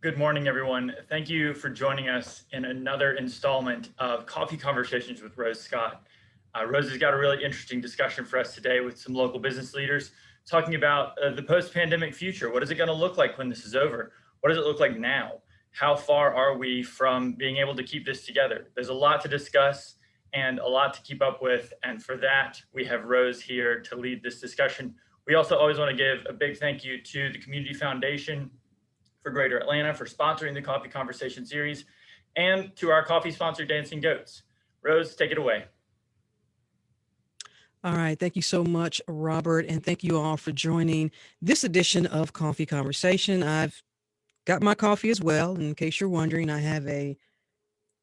Good morning, everyone. Thank you for joining us in another installment of Coffee Conversations with Rose Scott. Rose has got a really interesting discussion for us today with some local business leaders talking about the post-pandemic future. What is it going to look like when this is over? What does it look like now? How far are we from being able to keep this together? There's a lot to discuss and a lot to keep up with. And for that, we have Rose here to lead this discussion. We also always want to give a big thank you to the Community Foundation for Greater Atlanta for sponsoring the Coffee Conversation series, and to our coffee sponsor, Dancing Goats. Rose, take it away. All right. Thank you so much, Robert. And thank you all for joining this edition of Coffee Conversation. I've got my coffee as well. In case you're wondering, I have a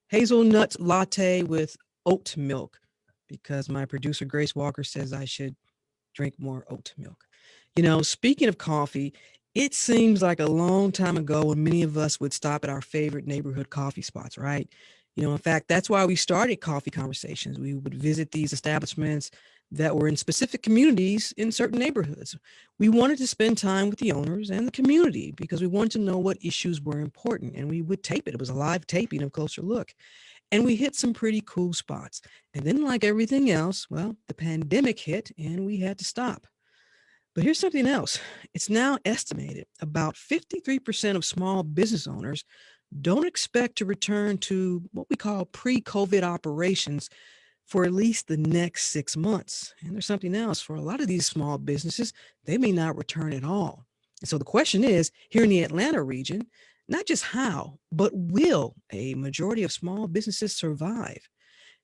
hazelnut latte with oat milk because my producer, Grace Walker, says I should drink more oat milk. Speaking of coffee, it seems like a long time ago when many of us would stop at our favorite neighborhood coffee spots, right? In fact, that's why we started Coffee Conversations. We would visit these establishments that were in specific communities in certain neighborhoods. We wanted to spend time with the owners and the community because we wanted to know what issues were important, and we would tape it. It was a live taping of Closer Look. And we hit some pretty cool spots. And then, like everything else, well, the pandemic hit and we had to stop. But here's something else. It's now estimated about 53% of small business owners don't expect to return to what we call pre-COVID operations for at least the next 6 months. And there's something else. For a lot of these small businesses, they may not return at all. And so the question is, here in the Atlanta region, not just how, but will a majority of small businesses survive?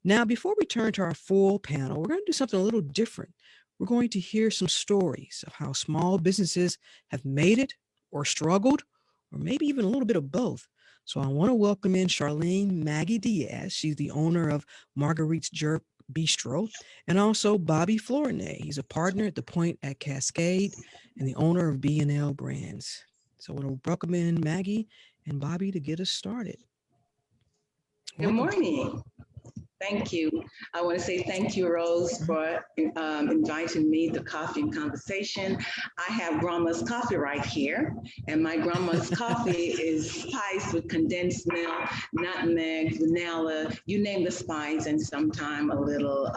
Now, before we turn to our full panel, we're going to do something a little different. We're going to hear some stories of how small businesses have made it or struggled, or maybe even a little bit of both. So I want to welcome in Charlene Maggie Diaz. She's the owner of Marguerite's Jerk Bistro, and also Bobby Flournoy. He's a partner at the Point at Cascade and the owner of B&L Brands. So I want to welcome in Maggie and Bobby to get us started. Good Welcome. morning. Thank you. I want to say thank you, Rose, for inviting me to Coffee and Conversation. I have Grandma's Coffee right here, and my Grandma's Coffee is spiced with condensed milk, nutmeg, vanilla, you name the spice, and sometimes a little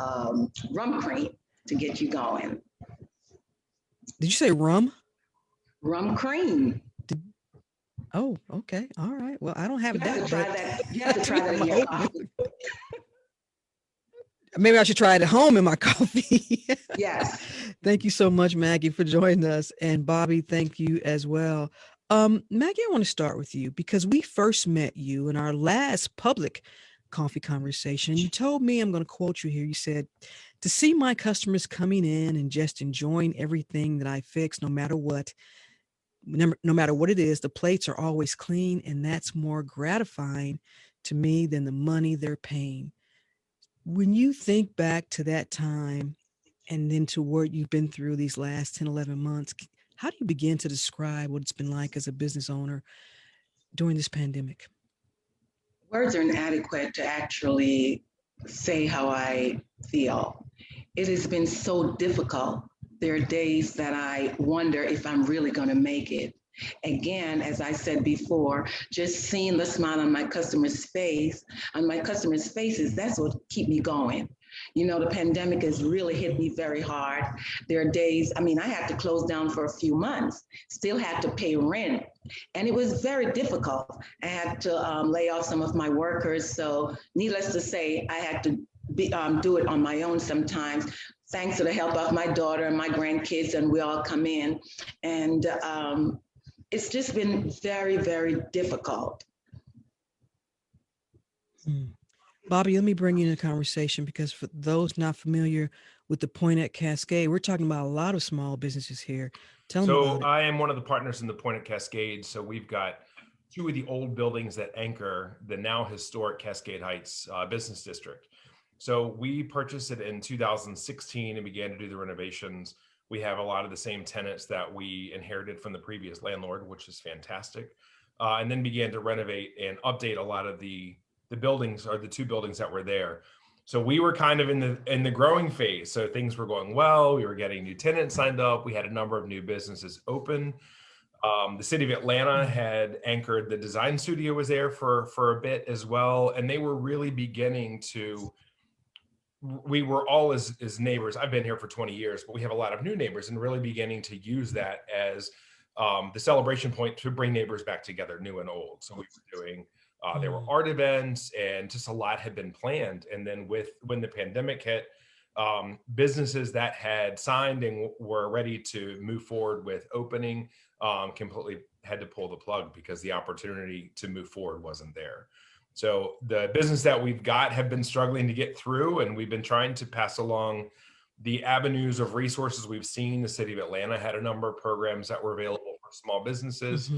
rum cream to get you going. Did you say rum? Rum cream. Did, oh, okay. All right. Well, I don't You have have to that, try but that. You have to try that in I'm your hoping. coffee. Maybe I should try it at home in my coffee. Yes. Thank you so much, Maggie, for joining us. And Bobby, thank you as well. Maggie, I want to start with you because we first met you in our last public coffee conversation. You told me, I'm going to quote you here. You said, to see my customers coming in and just enjoying everything that I fix, no matter what it is, the plates are always clean. And that's more gratifying to me than the money they're paying. When you think back to that time and then to what you've been through these last 10, 11 months, how do you begin to describe what it's been like as a business owner during this pandemic? Words are inadequate to actually say how I feel. It has been so difficult. There are days that I wonder if I'm really going to make it. Again, as I said before, just seeing the smile on my customers' faces, that's what keep me going. You know, the pandemic has really hit me very hard. There are days, I mean, I had to close down for a few months, still had to pay rent. And it was very difficult. I had to lay off some of my workers. So, needless to say, I had to do it on my own sometimes, thanks to the help of my daughter and my grandkids, and we all come in. And it's just been very, very difficult. Hmm. Bobby, let me bring you in the conversation because for those not familiar with the Point at Cascade, we're talking about a lot of small businesses here. Tell them So about it. I am one of the partners in the Point at Cascade. So we've got two of the old buildings that anchor the now historic Cascade Heights business district. So we purchased it in 2016 and began to do the renovations. We have a lot of the same tenants that we inherited from the previous landlord, which is fantastic. And then began to renovate and update a lot of the buildings, or the two buildings that were there. So we were kind of in the growing phase. So things were going well. We were getting new tenants signed up. We had a number of new businesses open. The city of Atlanta had anchored the design studio was there for a bit as well. And they were really beginning to, we were all as neighbors. I've been here for 20 years, but we have a lot of new neighbors and really beginning to use that as the celebration point to bring neighbors back together, new and old. So we were doing, there were art events and just a lot had been planned. And then when the pandemic hit, businesses that had signed and were ready to move forward with opening completely had to pull the plug because the opportunity to move forward wasn't there. So the business that we've got have been struggling to get through, and we've been trying to pass along the avenues of resources we've seen. The city of Atlanta had a number of programs that were available for small businesses.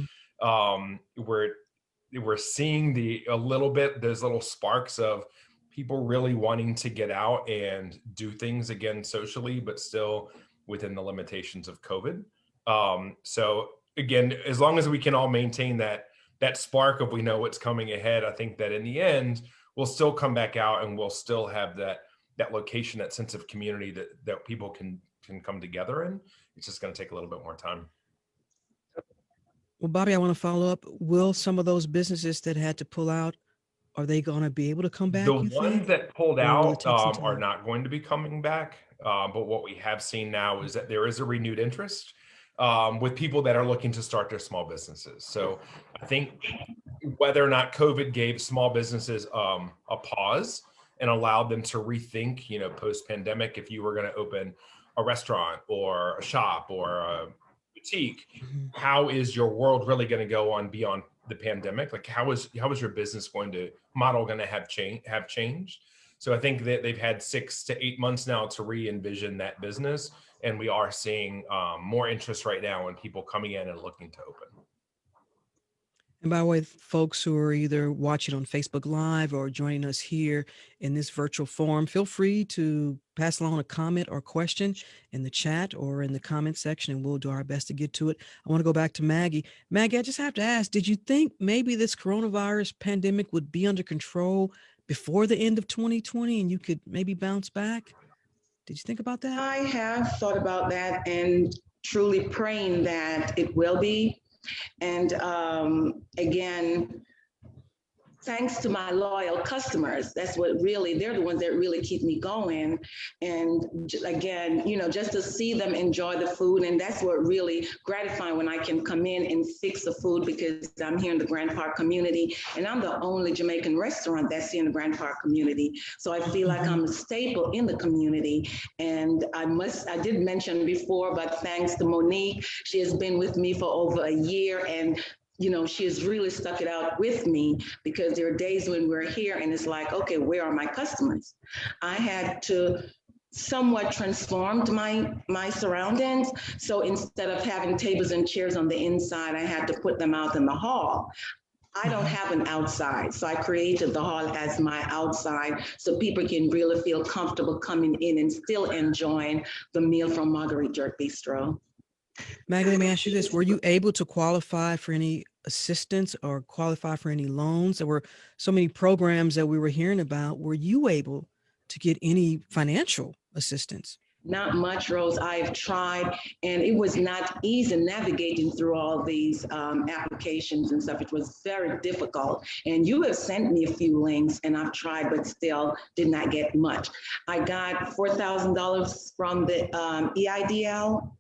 We're seeing a little bit, those little sparks of people really wanting to get out and do things again socially, but still within the limitations of COVID. So again, as long as we can all maintain that spark of we know what's coming ahead, I think that in the end, we'll still come back out and we'll still have that location, that sense of community that people can come together in. It's just going to take a little bit more time. Well, Bobby, I want to follow up. Will some of those businesses that had to pull out, are they going to be able to come back? The ones that pulled Or will it out take some time? are not going to be coming back. But what we have seen now is that there is a renewed interest with people that are looking to start their small businesses. So I think whether or not COVID gave small businesses a pause and allowed them to rethink, post-pandemic, if you were going to open a restaurant or a shop or a boutique, how is your world really going to go on beyond the pandemic? Like how is your business model going to have changed? So I think that they've had 6 to 8 months now to re-envision that business. And we are seeing more interest right now in people coming in and looking to open. And by the way, folks who are either watching on Facebook Live or joining us here in this virtual forum, feel free to pass along a comment or question in the chat or in the comment section, and we'll do our best to get to it. I want to go back to Maggie. Maggie, I just have to ask, did you think maybe this coronavirus pandemic would be under control before the end of 2020 and you could maybe bounce back? Did you think about that? I have thought about that and truly praying that it will be. And again, thanks to my loyal customers, they're the ones that really keep me going. And again, just to see them enjoy the food. And that's what really gratifying when I can come in and fix the food, because I'm here in the Grand Park community and I'm the only Jamaican restaurant that's here in the Grand Park community. So I feel like I'm a staple in the community. And I did mention before, but thanks to Monique, she has been with me for over a year, and she has really stuck it out with me, because there are days when we're here and it's like, okay, where are my customers? I had to somewhat transformed my surroundings. So instead of having tables and chairs on the inside, I had to put them out in the hall. I don't have an outside, so I created the hall as my outside so people can really feel comfortable coming in and still enjoying the meal from Marguerite Jerk Bistro. Maggie, let me ask you this. Were you able to qualify for any assistance or qualify for any loans? There were so many programs that we were hearing about. Were you able to get any financial assistance? Not much, Rose. I've tried, and it was not easy navigating through all these applications and stuff. It was very difficult. And you have sent me a few links, and I've tried, but still did not get much. I got $4,000 from the EIDL.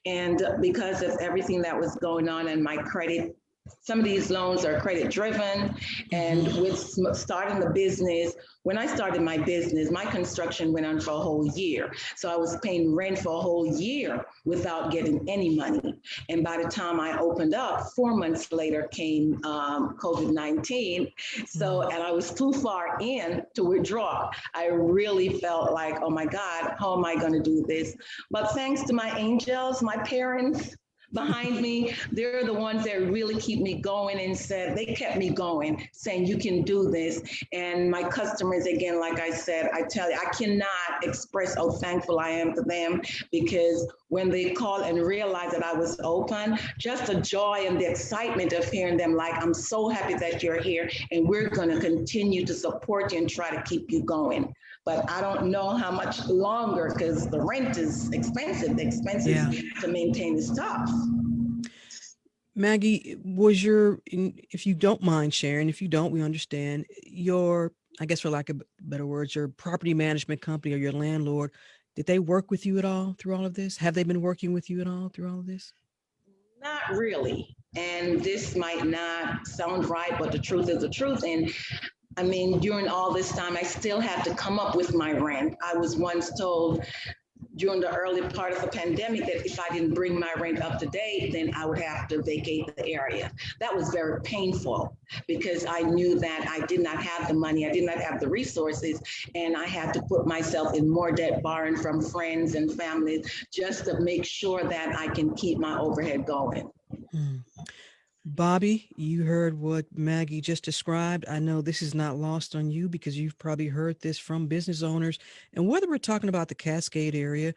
And because of everything that was going on and my credit, some of these loans are credit driven. And with starting the business, when I started my business, my construction went on for a whole year. So I was paying rent for a whole year without getting any money. And by the time I opened up, 4 months later came COVID-19. So, and I was too far in to withdraw. I really felt like, oh my God, how am I going to do this? But thanks to my angels, my parents behind me, they're the ones that really keep me going, and they kept me going, saying you can do this. And my customers, again, like I said, I tell you, I cannot express how thankful I am to them, because when they called and realized that I was open, just the joy and the excitement of hearing them like, I'm so happy that you're here and we're going to continue to support you and try to keep you going. But I don't know how much longer, because the rent is expensive. The expenses to maintain is tough. Maggie, if you don't mind sharing, if you don't, we understand your, I guess for lack of better words, your property management company or your landlord, did they work with you at all through all of this? Have they been working with you at all through all of this? Not really. And this might not sound right, but the truth is the truth. And I mean, during all this time, I still had to come up with my rent. I was once told during the early part of the pandemic that if I didn't bring my rent up to date, then I would have to vacate the area. That was very painful because I knew that I did not have the money, I did not have the resources, and I had to put myself in more debt, borrowing from friends and family just to make sure that I can keep my overhead going. Hmm. Bobby, you heard what Maggie just described. I know this is not lost on you because you've probably heard this from business owners. And whether we're talking about the Cascade area,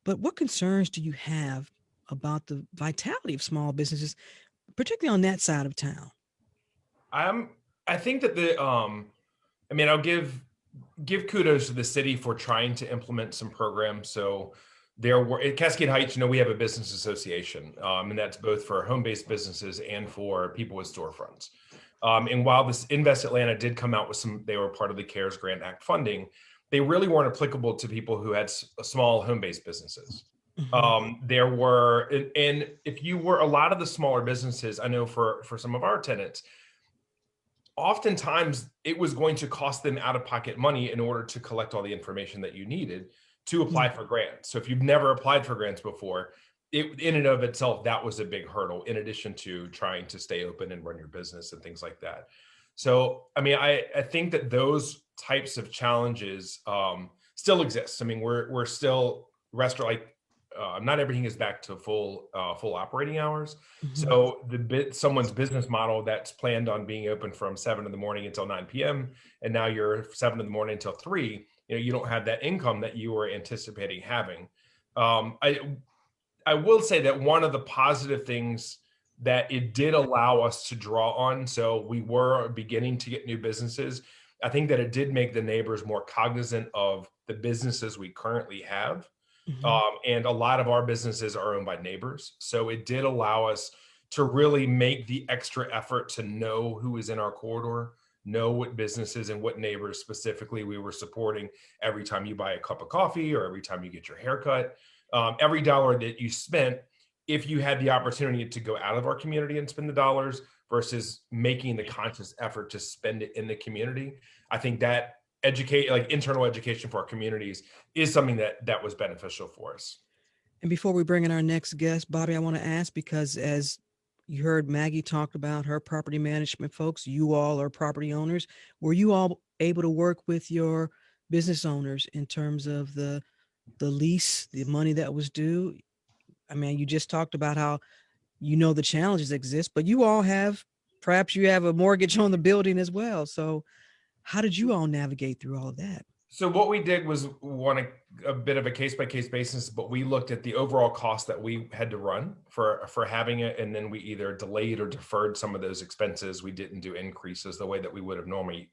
but what concerns do you have about the vitality of small businesses, particularly on that side of town? I think that I mean, I'll give kudos to the city for trying to implement some programs. So there were at Cascade Heights, we have a business association, and that's both for home-based businesses and for people with storefronts. And while this Invest Atlanta did come out with they were part of the CARES Grant Act funding, they really weren't applicable to people who had small home-based businesses. There were, and if you were a lot of the smaller businesses, I know for some of our tenants, oftentimes it was going to cost them out-of-pocket money in order to collect all the information that you needed to apply for grants. So if you've never applied for grants before, in and of itself, that was a big hurdle in addition to trying to stay open and run your business and things like that. So, I mean, I think that those types of challenges still exist. I mean, we're still not everything is back to full operating hours. So someone's business model that's planned on being open from 7 in the morning until 9 p.m. and now you're 7 in the morning until 3, you don't have that income that you were anticipating having. I will say that one of the positive things that it did allow us to draw on, so we were beginning to get new businesses. I think that it did make the neighbors more cognizant of the businesses we currently have. And a lot of our businesses are owned by neighbors. So it did allow us to really make the extra effort to know who is in our corridor, know what businesses and what neighbors specifically we were supporting every time you buy a cup of coffee or every time you get your haircut. Every dollar that you spent, if you had the opportunity to go out of our community and spend the dollars versus making the conscious effort to spend it in the community, I think that internal education for our communities is something that was beneficial for us. And before we bring in our next guest, Bobby, I want to ask, because as you heard Maggie talk about her property management folks, you all are property owners. Were you all able to work with your business owners in terms of the lease, the money that was due? I mean, you just talked about how the challenges exist, but perhaps you have a mortgage on the building as well. So how did you all navigate through all of that? So what we did was a bit of a case-by-case basis, but we looked at the overall cost that we had to run for having it, and then we either delayed or deferred some of those expenses. We didn't do increases the way that we would have normally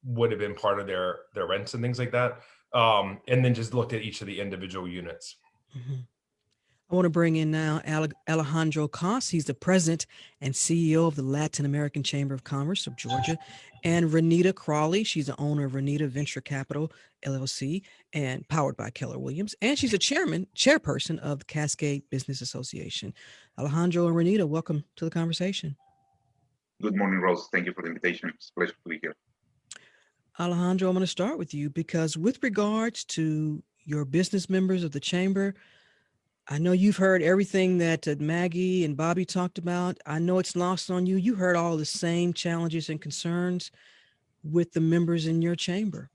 would have been part of their rents and things like that, and then just looked at each of the individual units. I want to bring in now Alejandro Cos. He's the president and CEO of the Latin American Chamber of Commerce of Georgia, and Renita Crawley. She's the owner of Renita Venture Capital, LLC, and powered by Keller Williams. And she's a chairperson of the Cascade Business Association. Alejandro and Renita, welcome to the conversation. Good morning, Rose. Thank you for the invitation. It's a pleasure to be here. Alejandro, I'm going to start with you because with regards to your business members of the chamber, I know you've heard everything that Maggie and Bobby talked about. I know it's lost on you. You heard all the same challenges and concerns with the members in your chamber.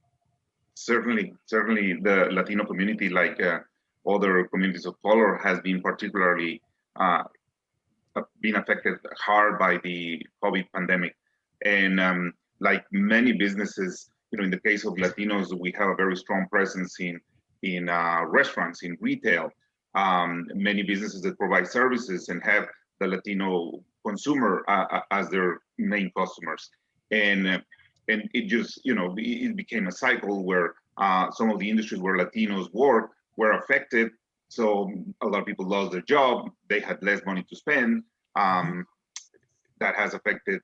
Certainly, the Latino community, like other communities of color, has been particularly been affected hard by the COVID pandemic. And like many businesses, in the case of Latinos, we have a very strong presence in restaurants, in retail. Many businesses that provide services and have the Latino consumer as their main customers. And it just, it became a cycle where some of the industries where Latinos work were affected. So a lot of people lost their job. They had less money to spend. that has affected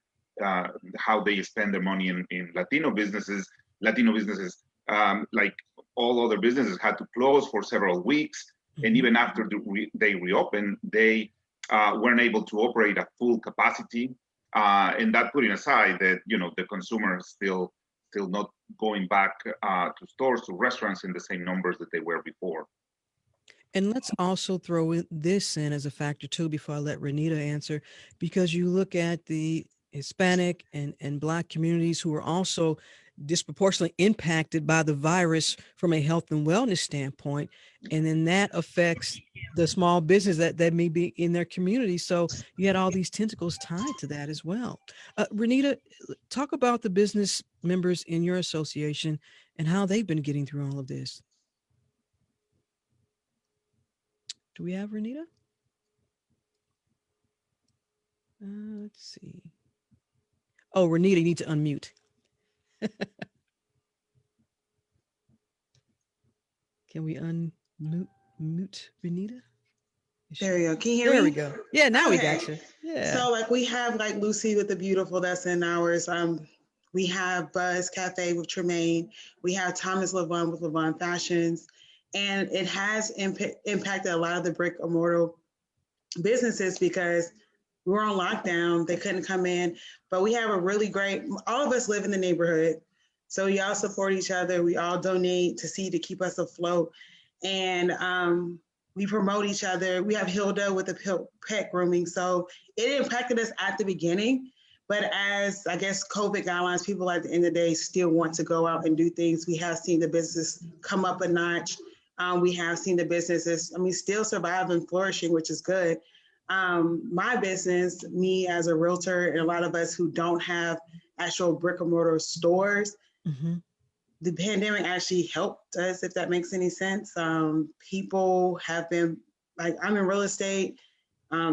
how they spend their money in Latino businesses. Latino businesses, like all other businesses, had to close for several weeks. And even after they reopened, they weren't able to operate at full capacity. And that putting aside that, the consumer is still not going back to stores, to restaurants in the same numbers that they were before. And let's also throw this in as a factor too, before I let Renita answer, because you look at the Hispanic and Black communities who are also disproportionately impacted by the virus from a health and wellness standpoint. And then that affects the small business that may be in their community. So you had all these tentacles tied to that as well. Renita, talk about the business members in your association and how they've been getting through all of this. Do we have Renita? Let's see. Oh, Renita, you need to unmute. Can we mute Renita? There we go. Can you hear me? There we go. Yeah, now we Okay. got you. Yeah. So like we have like Lucy with the Beautiful, that's in ours. We have Buzz Cafe with Tremaine. We have Thomas Levon with Levon Fashions. And it has impacted a lot of the brick and mortar businesses because we were on lockdown. They couldn't come in, but we have a really great, all of us live in the neighborhood. So we all support each other. We all donate to keep us afloat. And we promote each other. We have Hilda with the pet grooming. So it impacted us at the beginning, but as I guess COVID guidelines, people at the end of the day still want to go out and do things. We have seen the business come up a notch. We have seen the businesses, still survive and flourishing, which is good. My business, me as a realtor, and a lot of us who don't have actual brick and mortar stores, the pandemic actually helped us, if that makes any sense. People have been, like, I'm in real estate.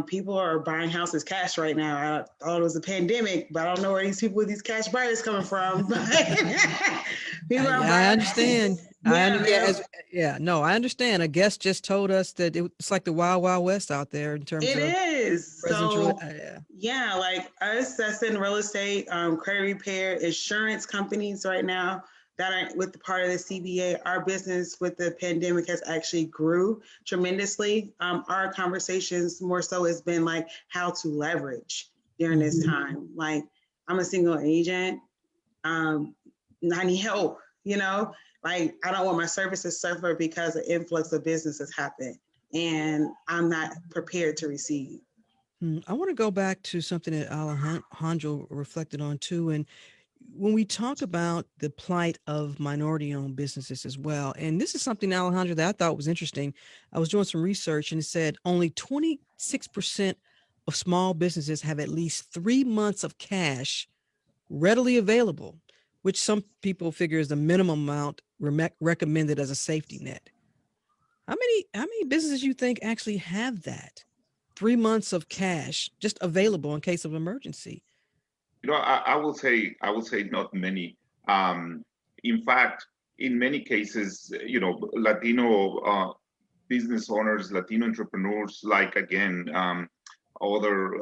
People are buying houses cash right now. I thought it was a pandemic, but I don't know where these people with these cash buyers coming from. People are I understand. Yeah, I understand. A guest just told us that it's like the Wild Wild West out there in terms it of is. So yeah. yeah, like us that's in real estate, credit repair, insurance companies right now that are with the part of the CBA, our business with the pandemic has actually grew tremendously. Our conversations more so has been like how to leverage during this time. Like, I'm a single agent. I need help, like I don't want my services to suffer because an influx of business has happened and I'm not prepared to receive. I want to go back to something that Alejandro reflected on too. And when we talk about the plight of minority-owned businesses as well, and this is something, Alejandro, that I thought was interesting. I was doing some research and it said only 26% of small businesses have at least 3 months of cash readily available, which some people figure is the minimum amount recommended as a safety net. How many businesses you think actually have that 3 months of cash just available in case of emergency? I will say not many. In fact, in many cases, Latino business owners, Latino entrepreneurs, like again, other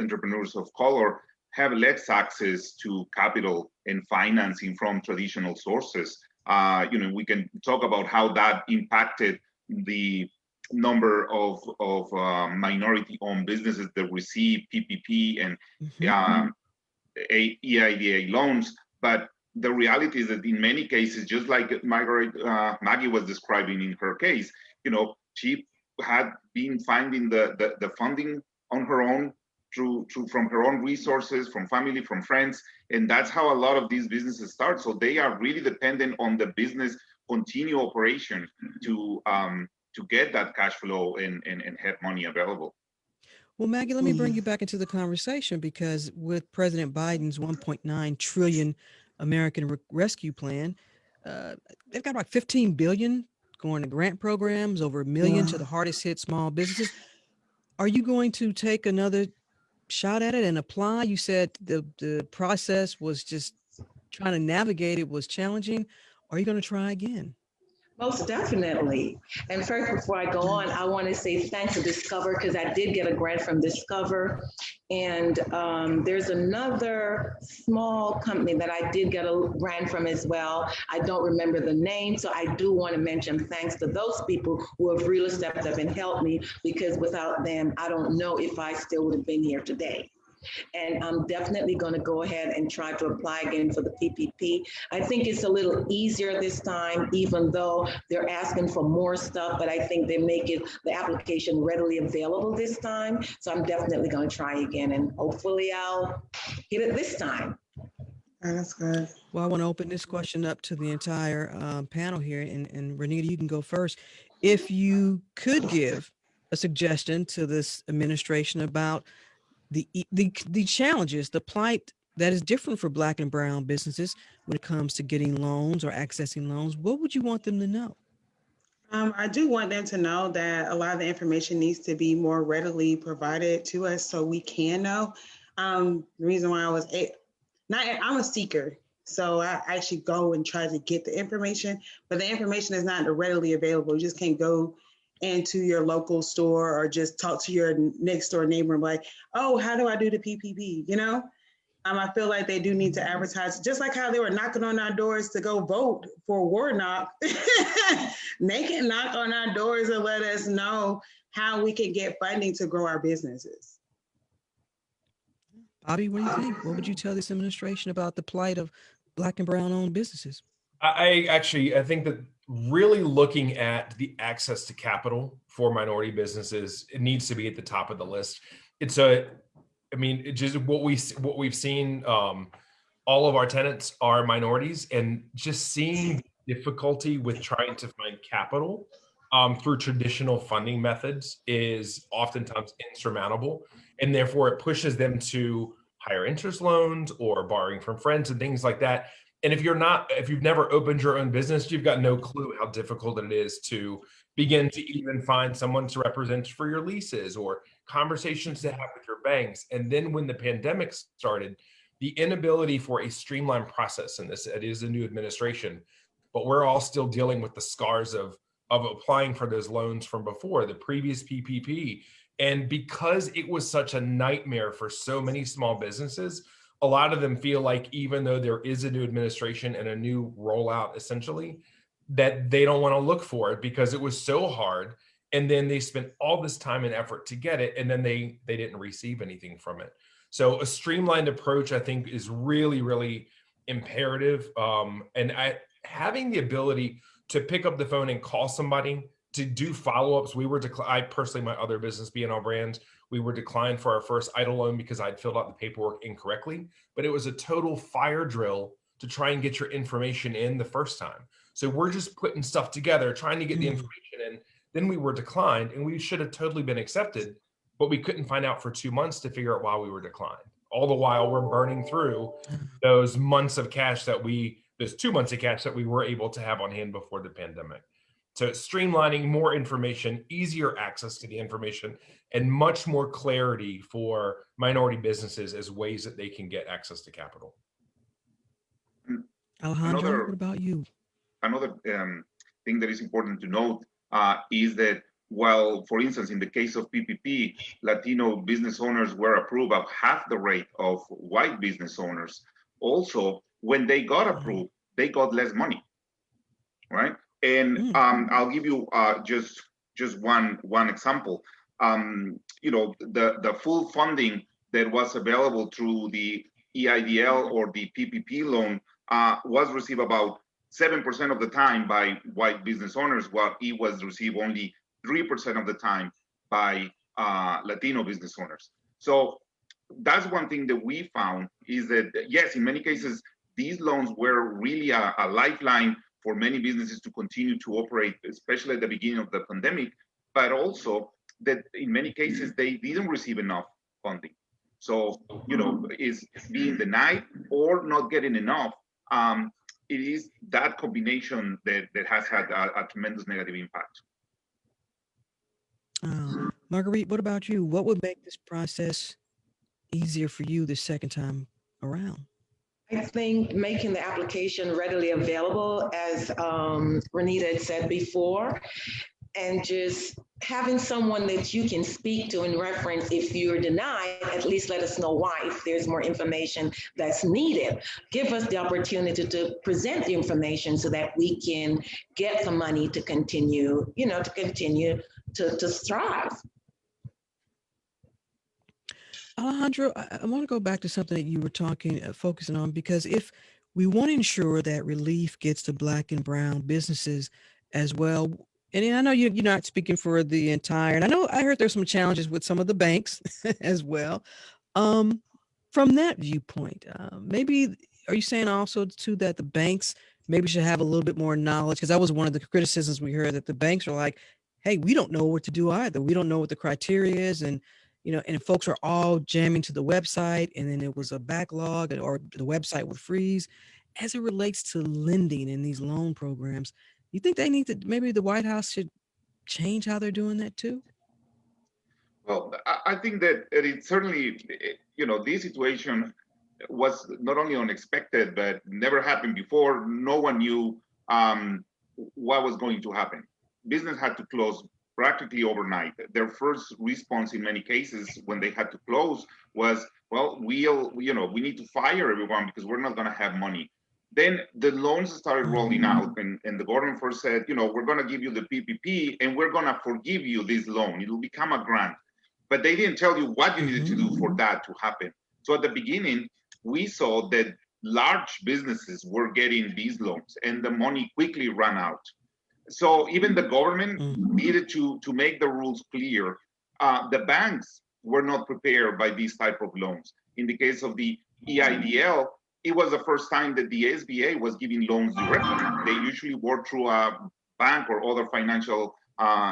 entrepreneurs of color, have less access to capital and financing from traditional sources. We can talk about how that impacted the number of minority-owned businesses that receive PPP and EIDA loans, but the reality is that in many cases, just like Maggie was describing in her case, she had been finding the funding on her own from her own resources, from family, from friends, and that's how a lot of these businesses start. So they are really dependent on the business continue operation to get that cash flow and have money available. Well, Maggie, let me bring you back into the conversation, because with President Biden's 1.9 trillion American Rescue Plan, they've got about 15 billion going to grant programs, over $1 million to the hardest hit small businesses. Are you going to take another shot at it and apply? You said the process was just trying to navigate it was challenging. Are you going to try again? Most definitely. And first, before I go on, I want to say thanks to Discover because I did get a grant from Discover. And there's another small company that I did get a grant from as well. I don't remember the name, so I do want to mention thanks to those people who have really stepped up and helped me because without them, I don't know if I still would have been here today. And I'm definitely going to go ahead and try to apply again for the PPP. I think it's a little easier this time, even though they're asking for more stuff, but I think they make the application readily available this time. So I'm definitely going to try again and hopefully I'll get it this time. Oh, that's good. Well, I want to open this question up to the entire panel here, and Renita, you can go first. If you could give a suggestion to this administration about the challenges, the plight that is different for Black and brown businesses when it comes to getting loans or accessing loans, what would you want them to know? I do want them to know that a lot of the information needs to be more readily provided to us so we can know. The reason why I'm a seeker, so I actually go and try to get the information, but the information is not readily available. You just can't go into your local store or just talk to your next door neighbor and be like, oh, how do I do the PPP? You know, I feel like they do need to advertise, just like how they were knocking on our doors to go vote for Warnock. They can knock on our doors and let us know how we can get funding to grow our businesses. Bobby, what do you think? What would you tell this administration about the plight of Black and brown owned businesses? I think that really looking at the access to capital for minority businesses, it needs to be at the top of the list. It's just what we've seen. All of our tenants are minorities, and just seeing the difficulty with trying to find capital through traditional funding methods is oftentimes insurmountable, and therefore it pushes them to higher interest loans or borrowing from friends and things like that. And if you've never opened your own business, you've got no clue how difficult it is to begin to even find someone to represent for your leases or conversations to have with your banks. And then when the pandemic started, the inability for a streamlined process, and it is a new administration, but we're all still dealing with the scars of applying for those loans from before, the previous PPP. And because it was such a nightmare for so many small businesses, a lot of them feel like even though there is a new administration and a new rollout, essentially, that they don't want to look for it because it was so hard. And then they spent all this time and effort to get it, and then they didn't receive anything from it. So a streamlined approach, I think, is really, really imperative. Having the ability to pick up the phone and call somebody to do follow-ups. I personally, my other business, B&L Brands, we were declined for our first EIDL loan because I'd filled out the paperwork incorrectly, but it was a total fire drill to try and get your information in the first time. So we're just putting stuff together, trying to get the information in. Then we were declined, and we should have totally been accepted, but we couldn't find out for 2 months to figure out why we were declined. All the while we're burning through those 2 months of cash that we were able to have on hand before the pandemic. So streamlining more information, easier access to the information, and much more clarity for minority businesses as ways that they can get access to capital. Alejandro, what about you? Another thing that is important to note is that while, for instance, in the case of PPP, Latino business owners were approved at half the rate of white business owners. Also, when they got approved, they got less money, right? And I'll give you just one example. The full funding that was available through the EIDL or the PPP loan was received about 7% of the time by white business owners, while it was received only 3% of the time by Latino business owners. So that's one thing that we found is that, yes, in many cases, these loans were really a lifeline for many businesses to continue to operate, especially at the beginning of the pandemic, but also that in many cases, they didn't receive enough funding. So, is being denied or not getting enough, it is that combination that has had a tremendous negative impact. Marguerite, what about you? What would make this process easier for you the second time around? think making the application readily available, as Renita had said before, and just having someone that you can speak to in reference if you're denied, at least let us know why, if there's more information that's needed. Give us the opportunity to present the information so that we can get the money to continue, to strive. Alejandro, I want to go back to something that you were focusing on, because if we want to ensure that relief gets to Black and Brown businesses as well, and I know you're not speaking for the entire, and I heard there's some challenges with some of the banks as well. From that viewpoint, maybe are you saying also too that the banks maybe should have a little bit more knowledge? Because that was one of the criticisms we heard, that the banks are like, hey, we don't know what to do either. We don't know what the criteria is, and and folks are all jamming to the website, and then it was a backlog, or the website would freeze. As it relates to lending in these loan programs, you think they need to, maybe the White House should change how they're doing that too? Well, I think that it certainly, this situation was not only unexpected, but never happened before. No one knew what was going to happen. Business had to close practically overnight. Their first response in many cases when they had to close was, well, we need to fire everyone because we're not going to have money. Then the loans started rolling out, and the government first said, we're going to give you the PPP and we're going to forgive you this loan. It'll become a grant. But they didn't tell you what you needed to do for that to happen. So at the beginning, we saw that large businesses were getting these loans and the money quickly ran out. So even the government needed to make the rules clear. The banks were not prepared by these type of loans. In the case of the EIDL, it was the first time that the SBA was giving loans directly. They usually work through a bank or other financial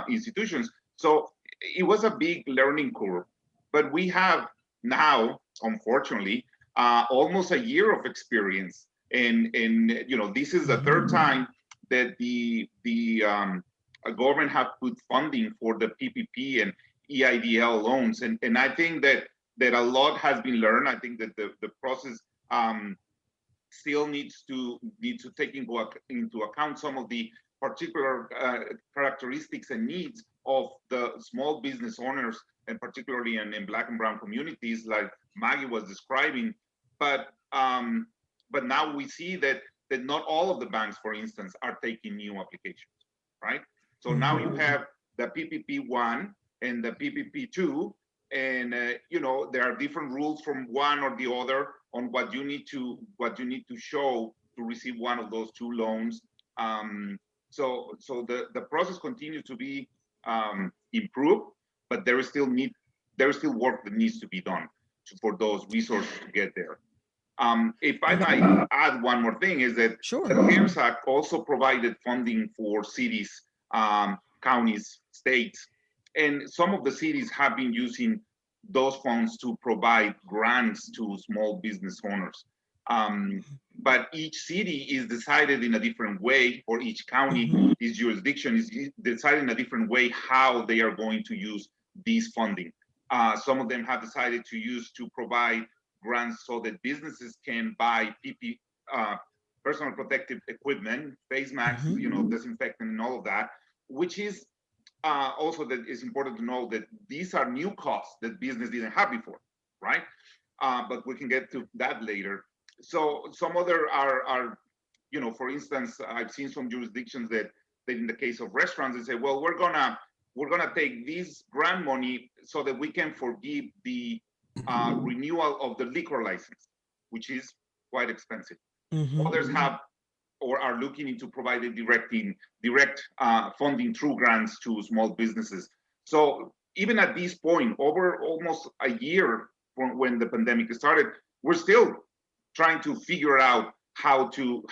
institutions. So it was a big learning curve. But we have now, unfortunately, almost a year of experience. And this is the third time that the government have put funding for the PPP and EIDL loans. And I think that a lot has been learned. I think that the process still needs to take into account some of the particular characteristics and needs of the small business owners, and particularly in Black and Brown communities, like Maggie was describing. But now we see that not all of the banks, for instance, are taking new applications, right? So now you have the PPP1 and the PPP2, and there are different rules from one or the other on what you need to show to receive one of those two loans. So the process continues to be improved, but there is still work that needs to be done for those resources to get there. If I might add one more thing, is that Sure. the CARES Act also provided funding for cities, counties, states, and some of the cities have been using those funds to provide grants to small business owners. But each city is decided in a different way, or each county, each jurisdiction is decided in a different way how they are going to use these funding. Some of them have decided to provide grants so that businesses can buy personal protective equipment, face masks, disinfectant and all of that, which is also that it's important to know that these are new costs that business didn't have before, right? But we can get to that later. So some other are for instance, I've seen some jurisdictions that in the case of restaurants, they say, well, we're gonna take this grant money so that we can forgive the renewal of the liquor license, which is quite expensive. Others have or are looking into providing direct funding through grants to small businesses. So even at this point, over almost a year from when the pandemic started, we're still trying to figure out how to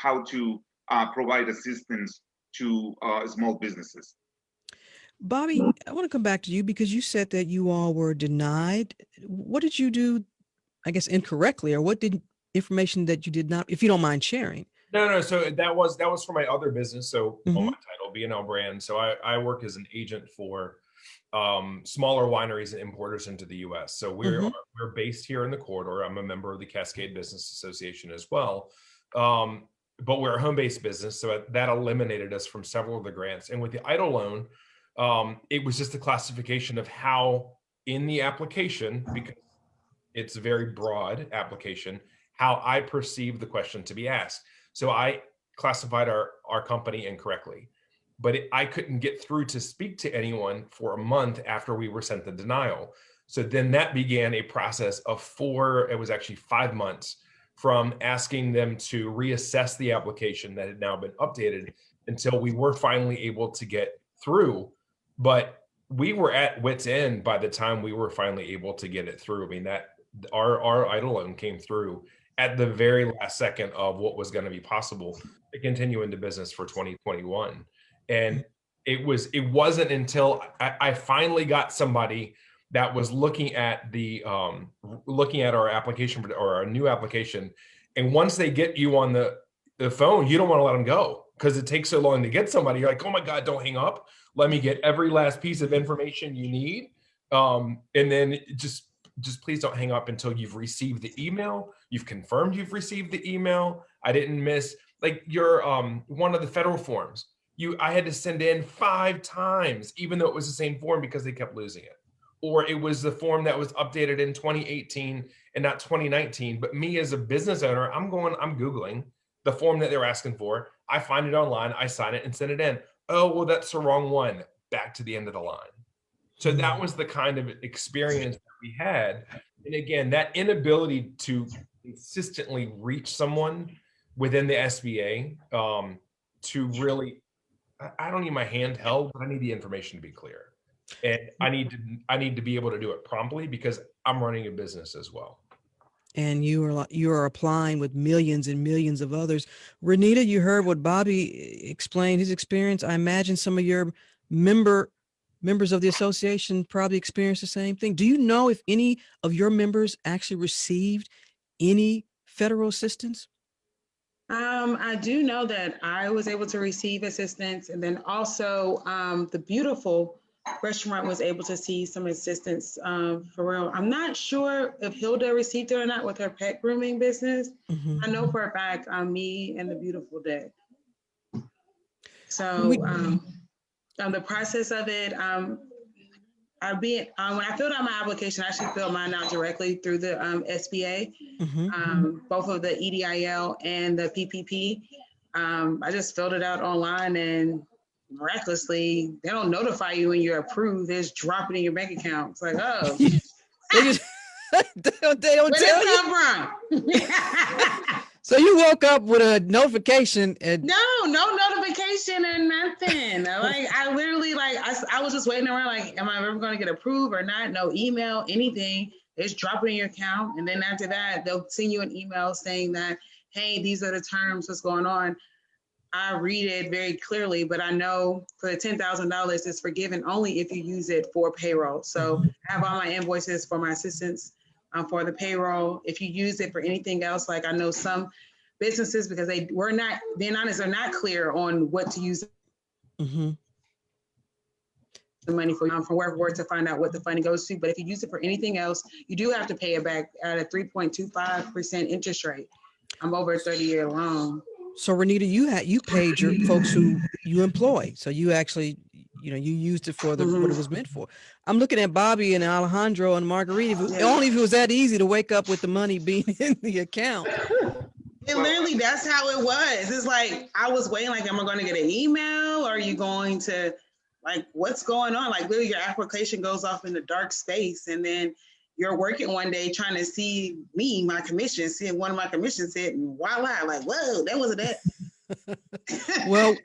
provide assistance to small businesses. Bobby, I want to come back to you because you said that you all were denied. What did you do, I guess, incorrectly, or what information that you did not, if you don't mind sharing? No. So that was for my other business. So on my title, B&L Brand. So I work as an agent for smaller wineries and importers into the U.S. So we're Mhm. we're based here in the corridor. I'm a member of the Cascade Business Association as well, but we're a home-based business, so that eliminated us from several of the grants. And with the EIDL loan, it was just a classification of how in the application, because it's a very broad application, how I perceive the question to be asked. So I classified our company incorrectly, but I couldn't get through to speak to anyone for a month after we were sent the denial. So then that began a process of it was actually 5 months from asking them to reassess the application that had now been updated until we were finally able to get through. But we were at wit's end by the time we were finally able to get it through. I mean, that our EIDL loan came through at the very last second of what was going to be possible to continue into business for 2021. And it wasn't until I finally got somebody that was looking at our application or our new application. And once they get you on the phone, you don't want to let them go because it takes so long to get somebody. You're like, oh my God, don't hang up. Let me get every last piece of information you need. And then just please don't hang up until you've received the email. You've confirmed you've received the email. I didn't miss like your one of the federal forms. I had to send in 5 times, even though it was the same form because they kept losing it. Or it was the form that was updated in 2018 and not 2019. But me as a business owner, I'm Googling the form that they're asking for. I find it online, I sign it and send it in. Oh, well, that's the wrong one. Back to the end of the line. So that was the kind of experience that we had. And again, that inability to consistently reach someone within the SBA to really, I don't need my hand held, but I need the information to be clear. And I need to be able to do it promptly because I'm running a business as well. And you are applying with millions and millions of others. Renita, you heard what Bobby explained his experience. I imagine some of your members of the association probably experienced the same thing. Do you know if any of your members actually received any federal assistance? I do know that I was able to receive assistance, and then also the beautiful restaurant was able to see some assistance for real. I'm not sure if Hilda received it or not with her pet grooming business. Mhm. I know for a fact me and the beautiful did. So the process of it, when I filled out my application, I actually filled mine out directly through the SBA, both of the EDIL and the PPP. I just filled it out online, and miraculously, they don't notify you when you're approved. They just drop it in your bank account. It's like, oh, they just they don't where tell you. that come from? So you woke up with a notification and No notification or nothing. Like I literally I was just waiting around like, am I ever going to get approved or not? No email, anything. They just drop it in your account. And then after that, they'll send you an email saying that, hey, these are the terms, what's going on. I read it very clearly, but I know for the $10,000, it's forgiven only if you use it for payroll. So I have all my invoices for my assistants for the payroll. If you use it for anything else, like I know some businesses, because they were not, being honest, are not clear on what to use the money for, from where to find out what the funding goes to. But if you use it for anything else, you do have to pay it back at a 3.25% interest rate. I'm over a 30-year loan. So Renita, you paid your folks who you employ. So you actually, you used it for what it was meant for. I'm looking at Bobby and Alejandro and Margarita. Only if it was that easy to wake up with the money being in the account. And literally, that's how it was. It's like, I was waiting, like, am I going to get an email? Or are you going to, like, what's going on? Like, literally, your application goes off in the dark space. And then you're working one day trying to see my commission, seeing one of my commissions hit, and voila, like, whoa, that wasn't it. Well,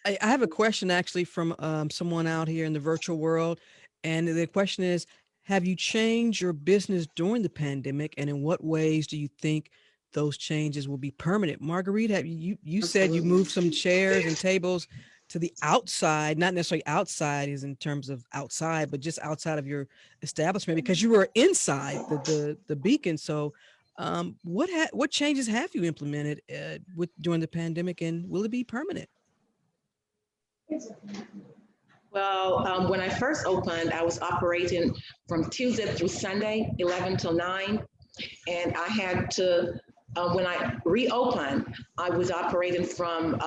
I have a question actually from someone out here in the virtual world. And the question is, have you changed your business during the pandemic? And in what ways do you think those changes will be permanent? Marguerite, you said you moved some chairs and tables to the outside, not necessarily outside is in terms of outside, but just outside of your establishment because you were inside the Beacon. So what changes have you implemented during the pandemic, and will it be permanent? Well, when I first opened, I was operating from Tuesday through Sunday, 11 till 9. And I had to, when I reopened, I was operating from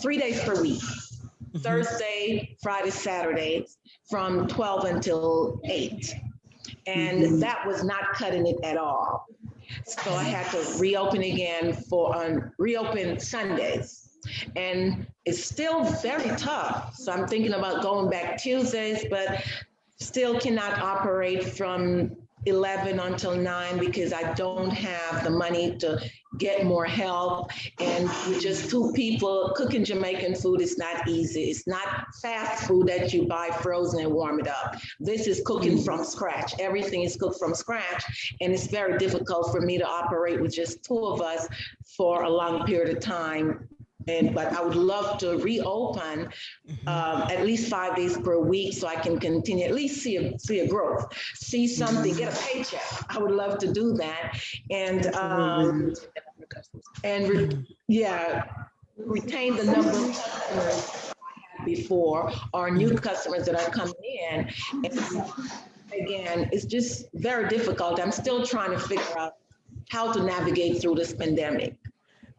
3 days per week. Mhm. Thursday, Friday, Saturday, from 12 until 8. And Mhm. that was not cutting it at all. So I had to reopen again for reopen Sundays. And it's still very tough. So I'm thinking about going back Tuesdays, but still cannot operate from 11 until 9 because I don't have the money to get more help. And with just 2 people, cooking Jamaican food is not easy. It's not fast food that you buy frozen and warm it up. This is cooking from scratch. Everything is cooked from scratch. And it's very difficult for me to operate with just 2 of us for a long period of time. But I would love to reopen at least 5 days per week so I can continue, at least see a growth, see something, get a paycheck. I would love to do that. And, retain the number of customers I had before or new customers that are coming in. And again, it's just very difficult. I'm still trying to figure out how to navigate through this pandemic.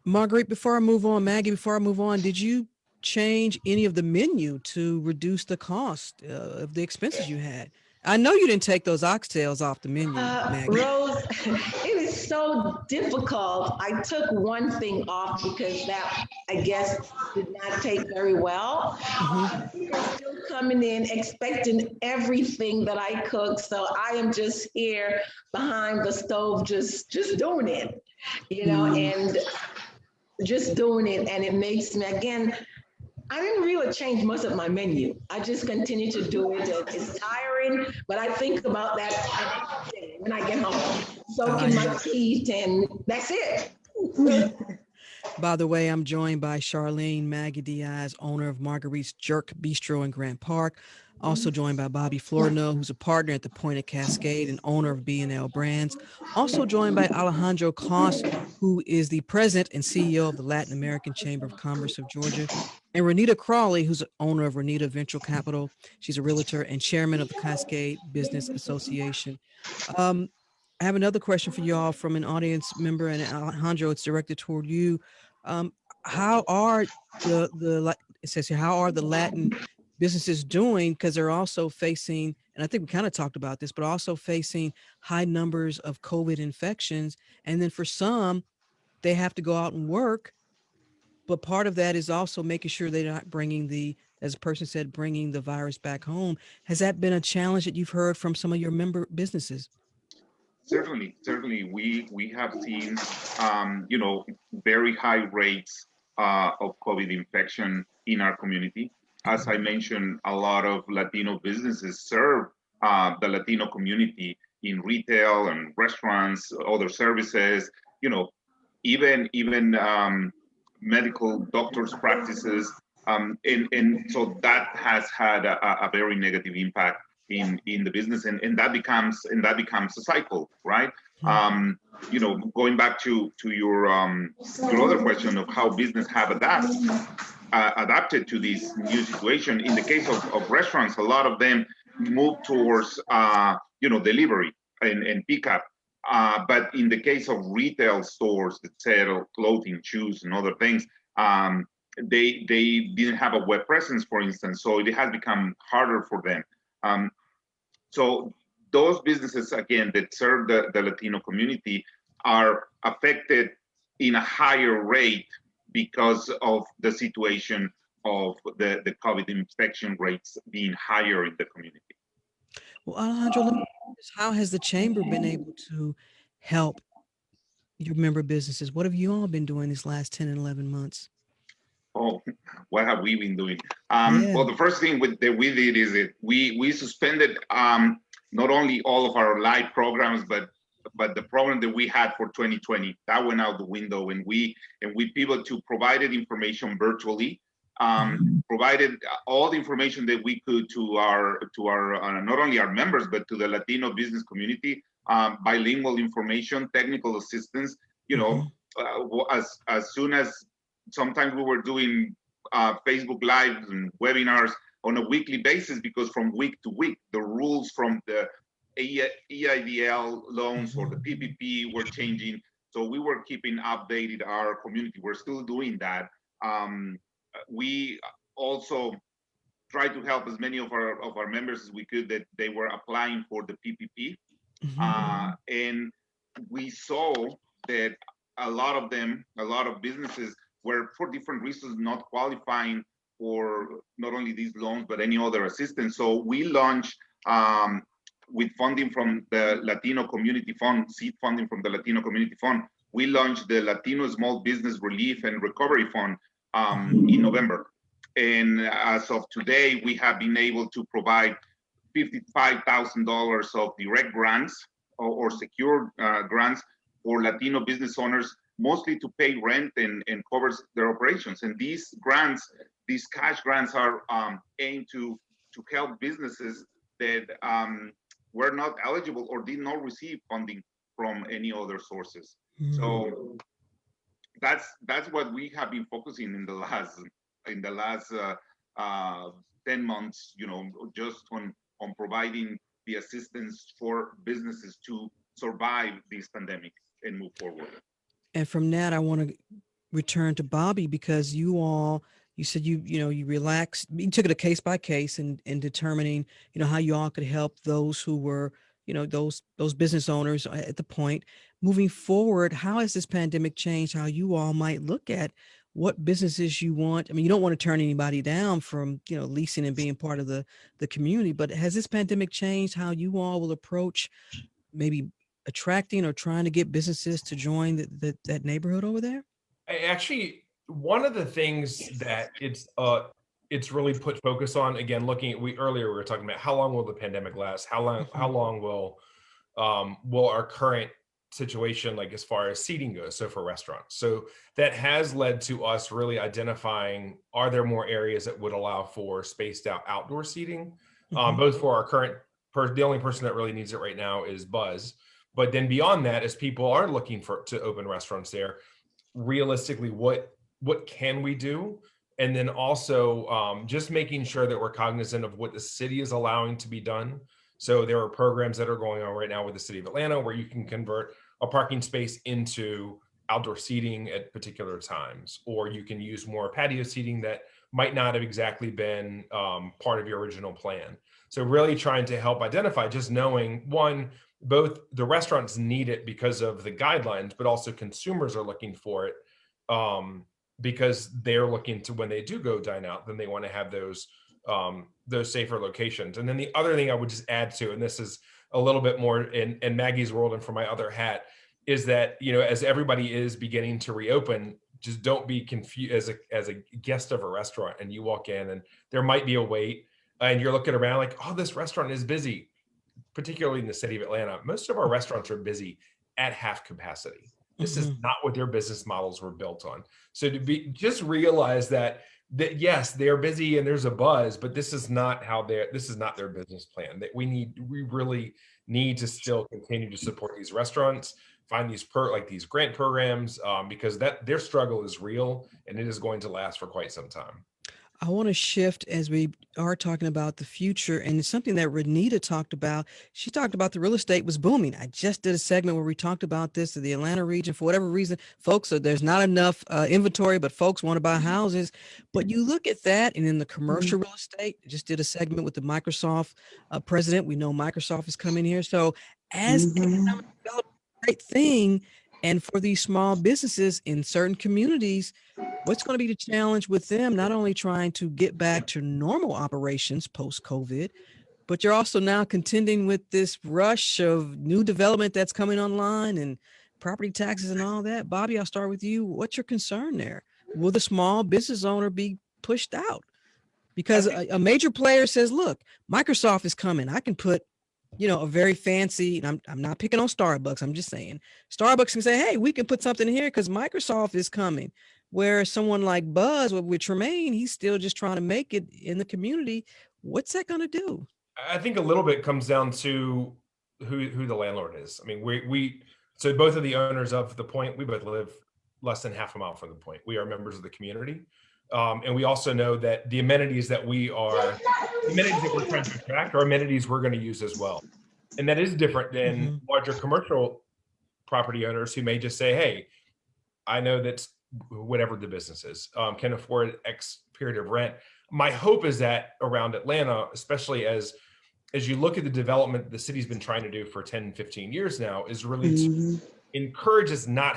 Marguerite, before I move on, Maggie, before I move on, did you change any of the menu to reduce the cost of the expenses you had? I know you didn't take those oxtails off the menu, Maggie. Rose, it is so difficult. I took one thing off because that, I guess, did not take very well. People are still coming in expecting everything that I cook. So I am just here behind the stove, just doing it, and just doing it. And it makes me, again, I didn't really change much of my menu. I just continue to do it. It's tiring, but I think about that when I get home, soaking my teeth, and that's it. By the way, I'm joined by Charlene Maggie Diaz, owner of Marguerite's Jerk Bistro in Grant Park. Also joined by Bobby Florno, who's a partner at the Point at Cascade and owner of B&L Brands. Also joined by Alejandro Coss, who is the president and CEO of the Latin American Chamber of Commerce of Georgia. And Renita Crawley, who's the owner of Renita Venture Capital. She's a realtor and chairman of the Cascade Business Association. I have another question for y'all from an audience member, and Alejandro, it's directed toward you. How are it says here, how are the Latin businesses doing? Because they're also facing, and I think we kind of talked about this, but also facing high numbers of COVID infections. And then for some, they have to go out and work. But part of that is also making sure they're not bringing as a person said, bringing the virus back home. Has that been a challenge that you've heard from some of your member businesses? Certainly, we have seen, very high rates of COVID infection in our community. As I mentioned, a lot of Latino businesses serve the Latino community in retail and restaurants, other services, even medical doctors' practices, and so that has had a very negative impact in the business, and that becomes a cycle, right? Going back to your other question of how business have adapted to this new situation. In the case of restaurants, a lot of them move towards delivery and pickup. But in the case of retail stores that sell clothing, shoes, and other things, they didn't have a web presence, for instance, so it has become harder for them. So those businesses, again, that serve the Latino community are affected in a higher rate because of the situation of the COVID infection rates being higher in the community. Well, Alejandro, let me ask this. How has the chamber been able to help your member businesses? What have you all been doing these last 10 and 11 months? Oh, what have we been doing? Yeah. Well, the first thing that we did is that we suspended not only all of our live programs, but the program that we had for 2020 that went out the window, and we pivoted to provided information virtually, provided all the information that we could to our not only our members but to the Latino business community, bilingual information, technical assistance. As soon as sometimes we were doing Facebook Lives and webinars on a weekly basis, because from week to week, the rules from the EIDL loans or the PPP were changing. So we were keeping updated our community. We're still doing that. We also try to help as many of our members as we could that they were applying for the PPP. And we saw that a lot of businesses were, for different reasons, not qualifying for not only these loans, but any other assistance. So we launched, with funding from the Latino Community Fund, seed funding from the Latino Community Fund, we launched the Latino Small Business Relief and Recovery Fund in November. And as of today, we have been able to provide $55,000 of direct grants or secure grants for Latino business owners, mostly to pay rent and covers their operations. And these grants, these cash grants, are aimed to help businesses that were not eligible or did not receive funding from any other sources. So that's what we have been focusing in the last 10 months, just on providing the assistance for businesses to survive this pandemic and move forward. And from that, I want to return to Bobby, because you said you relaxed, you took it a case by case in determining, how you all could help those who were, those business owners at the point. Moving forward, how has this pandemic changed how you all might look at what businesses you want? I mean, you don't want to turn anybody down from, leasing and being part of the community, but has this pandemic changed how you all will approach maybe attracting or trying to get businesses to join that neighborhood over there? Actually, one of the things that it's really put focus on, again, looking at, earlier we were talking about how long will the pandemic last? How long will our current situation, like as far as seating goes, so for restaurants. So that has led to us really identifying, are there more areas that would allow for spaced out outdoor seating, both for our current the only person that really needs it right now is Buzz. But then beyond that, as people are looking to open restaurants there, realistically, what can we do? And then also just making sure that we're cognizant of what the city is allowing to be done. So there are programs that are going on right now with the city of Atlanta where you can convert a parking space into outdoor seating at particular times, or you can use more patio seating that might not have exactly been part of your original plan. So really trying to help identify, just knowing, one, both the restaurants need it because of the guidelines, but also consumers are looking for it because they're looking to, when they do go dine out, then they want to have those safer locations. And then the other thing I would just add to, and this is a little bit more in Maggie's world and for my other hat, is that, as everybody is beginning to reopen, just don't be confused as a guest of a restaurant and you walk in and there might be a wait and you're looking around like, oh, this restaurant is busy, particularly in the city of Atlanta. Most of our restaurants are busy at half capacity. This is not what their business models were built on. So just realize that yes, they're busy and there's a buzz, but this is not their business plan. That we really need to still continue to support these restaurants, find these these grant programs, because their struggle is real and it is going to last for quite some time. I want to shift as we are talking about the future, and it's something that Renita talked about. She talked about the real estate was booming. I just did a segment where we talked about this in the Atlanta region. For whatever reason, folks, there's not enough inventory, but folks want to buy houses. But you look at that, and in the commercial real estate, I just did a segment with the Microsoft president. We know Microsoft is coming here. So as economic development, great thing. And for these small businesses in certain communities, what's going to be the challenge with them, not only trying to get back to normal operations post-COVID, but you're also now contending with this rush of new development that's coming online and property taxes and all that. Bobby, I'll start with you. What's your concern there? Will the small business owner be pushed out? Because a major player says, look, Microsoft is coming. I can put a very fancy, and I'm not picking on Starbucks. I'm just saying Starbucks can say, hey, we can put something here because Microsoft is coming. Where someone like Buzz with Tremaine, he's still just trying to make it in the community. What's that going to do? I think a little bit comes down to who the landlord is. I mean, so both of the owners of the Point, we both live less than half a mile from the Point. We are members of the community. And we also know that the amenities that we're trying to attract are amenities we're going to use as well. And that is different than larger commercial property owners who may just say, hey, I know that whatever the business is, can afford X period of rent. My hope is that around Atlanta, especially as you look at the development the city's been trying to do for 10, 15 years now, is really to encourage us not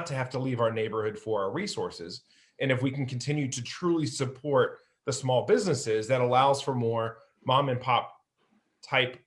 to have to leave our neighborhood for our resources. And if we can continue to truly support the small businesses, that allows for more mom and pop type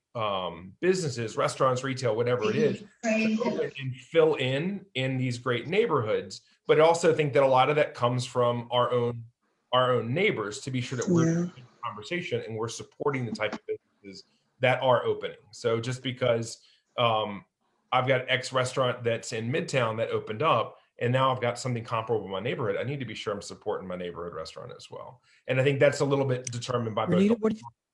businesses, restaurants, retail, whatever it is, to open and fill in these great neighborhoods. But I also think that a lot of that comes from our own neighbors, to be sure that we're having a conversation and we're supporting the type of businesses that are opening. So just because I've got X restaurant that's in Midtown that opened up, and now I've got something comparable in my neighborhood, I need to be sure I'm supporting my neighborhood restaurant as well. And I think that's a little bit determined by both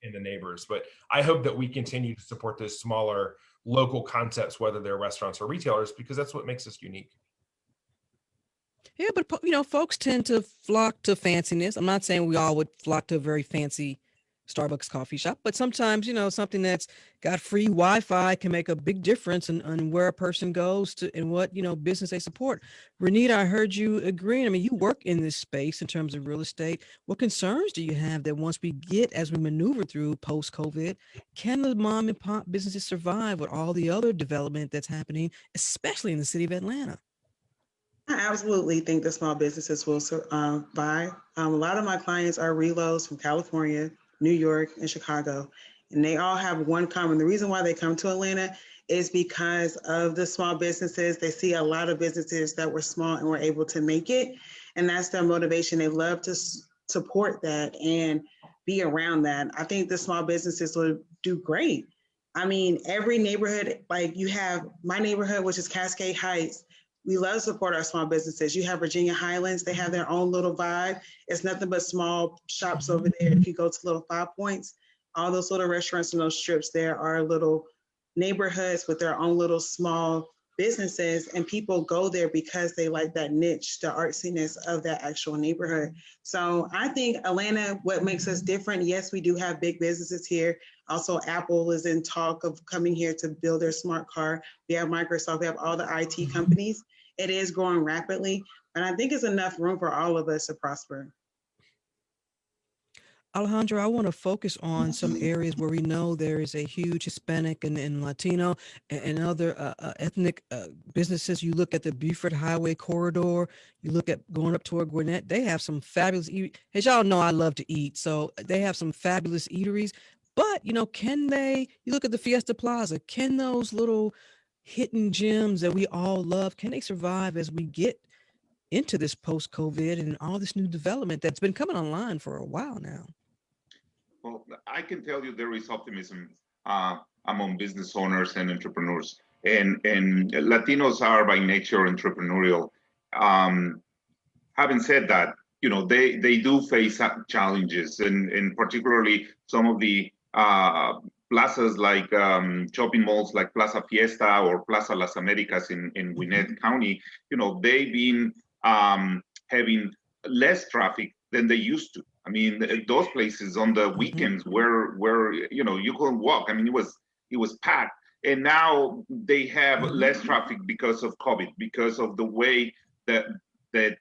and the neighbors. But I hope that we continue to support those smaller local concepts, whether they're restaurants or retailers, because that's what makes us unique. Yeah, but folks tend to flock to fanciness. I'm not saying we all would flock to a very fancy Starbucks coffee shop, but sometimes, something that's got free Wi-Fi can make a big difference in where a person goes to and what, business they support. Renita, I heard you agreeing. I mean, you work in this space in terms of real estate. What concerns do you have that once as we maneuver through post-COVID, can the mom and pop businesses survive with all the other development that's happening, especially in the city of Atlanta? I absolutely think the small businesses will survive. A lot of my clients are reloads from California, New York, and Chicago, and they all have one common. The reason why they come to Atlanta is because of the small businesses. They see a lot of businesses that were small and were able to make it, and that's their motivation. They love to support that and be around that. I think the small businesses will do great. I mean, every neighborhood, like you have my neighborhood, which is Cascade Heights. We love to support our small businesses. You have Virginia Highlands. They have their own little vibe. It's nothing but small shops over there. If you go to Little Five Points, all those little restaurants and those strips there are little neighborhoods with their own little small businesses, and people go there because they like that niche, the artsiness of that actual neighborhood. So I think Atlanta, what makes us different, yes, we do have big businesses here. Also, Apple is in talk of coming here to build their smart car. We have Microsoft, we have all the IT companies. It is growing rapidly, and I think it's enough room for all of us to prosper. Alejandro, I want to focus on some areas where we know there is a huge Hispanic and Latino and other ethnic businesses. You look at the Buford Highway corridor, you look at going up toward Gwinnett, they have some fabulous, as y'all know, I love to eat. So they have some fabulous eateries, but you look at the Fiesta Plaza, can those little hidden gems that we all love, can they survive as we get into this post-COVID and all this new development that's been coming online for a while now? Well, I can tell you there is optimism among business owners and entrepreneurs, and Latinos are by nature entrepreneurial. Having said that, they do face challenges, and particularly some of the plazas like shopping malls like Plaza Fiesta or Plaza Las Americas in Gwinnett County. They've been having less traffic than they used to. I mean, those places on the weekends where you couldn't walk. I mean, it was packed, and now they have less traffic because of COVID, because of the way that the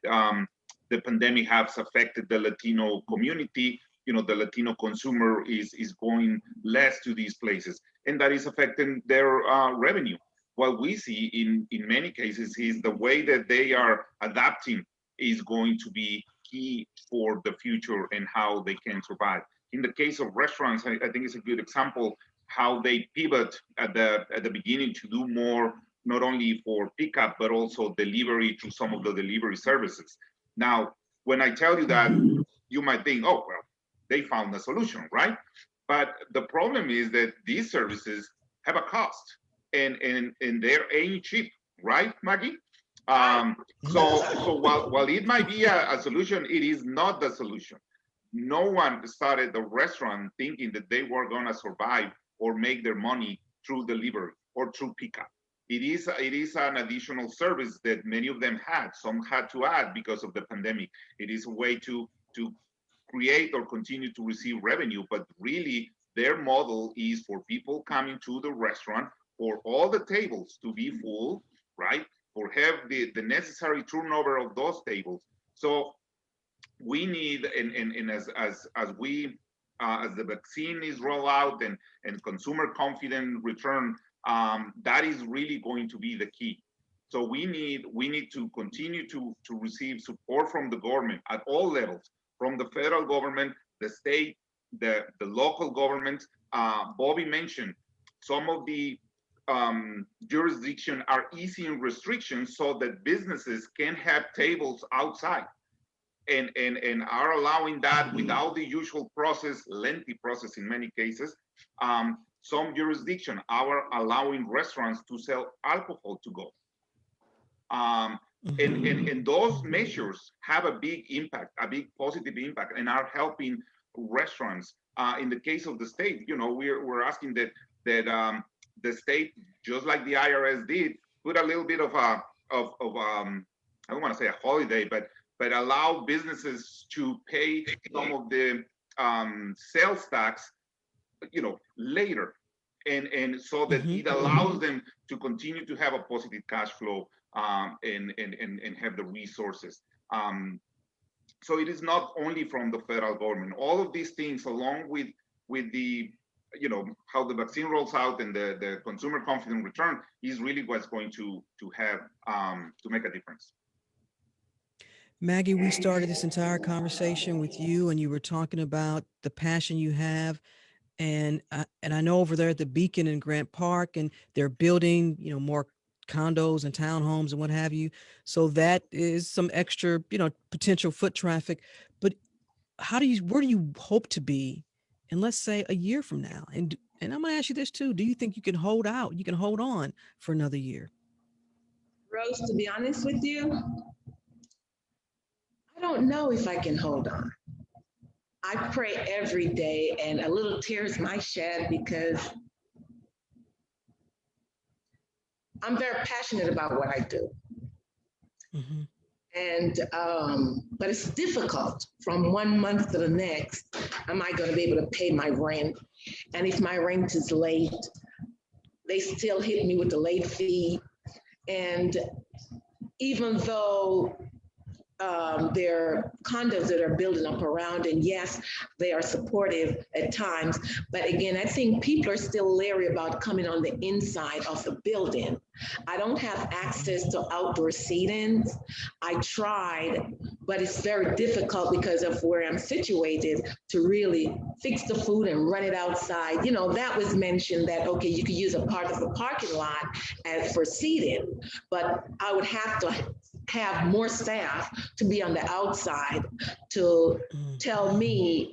pandemic has affected the Latino community. The Latino consumer is going less to these places, and that is affecting their revenue. What we see in many cases is the way that they are adapting is going to be key for the future and how they can survive. In the case of restaurants, I think it's a good example how they pivot at the beginning to do more, not only for pickup, but also delivery through some of the delivery services. Now, when I tell you that, you might think, oh, well, they found a solution, right? But the problem is that these services have a cost, and they're ain't cheap, right, Maggie? So while it might be a solution, it is not the solution. No one started the restaurant thinking that they were gonna survive or make their money through delivery or through pickup. It is an additional service that many of them had. Some had to add because of the pandemic. It is a way to to create or continue to receive revenue, but really their model is for people coming to the restaurant, for all the tables to be full, right? For have the necessary turnover of those tables. So we need, and as the vaccine is rolled out and consumer confidence return, that is really going to be the key. So we need to continue to receive support from the government at all levels, from the federal government, the state, the local government. Bobby mentioned some of the jurisdictions are easing restrictions so that businesses can have tables outside and are allowing that without the usual process, lengthy process in many cases. Some jurisdictions are allowing restaurants to sell alcohol to go. And those measures have a big impact, a big positive impact, and are helping restaurants. In the case of the state, we're asking that the state, just like the IRS did, put a little bit of I don't want to say a holiday, but allow businesses to pay some of the sales tax, later, and so that it allows them to continue to have a positive cash flow and have the resources. So it is not only from the federal government. All of these things, along with the how the vaccine rolls out and the consumer confidence return, is really what's going to have to make a difference. Maggie, we started this entire conversation with you, and you were talking about the passion you have. And I know over there at the Beacon in Grant Park, and they're building, more condos and townhomes and what have you. So that is some extra, potential foot traffic. But where do you hope to be in, let's say, a year from now? And I'm going to ask you this too. Do you think you can hold out? You can hold on for another year? Rose, to be honest with you, I don't know if I can hold on. I pray every day, and a little tears might shed because I'm very passionate about what I do. Mm-hmm. And, but it's difficult from one month to the next. Am I going to be able to pay my rent? And if my rent is late, they still hit me with the late fee. And even though there are condos that are building up around, and yes, they are supportive at times, but again, I think people are still leery about coming on the inside of the building. I don't have access to outdoor seating. I tried, but it's very difficult because of where I'm situated to really fix the food and run it outside. That was mentioned that, okay, you could use a part of the parking lot for seating, but I would have to have more staff to be on the outside to tell me,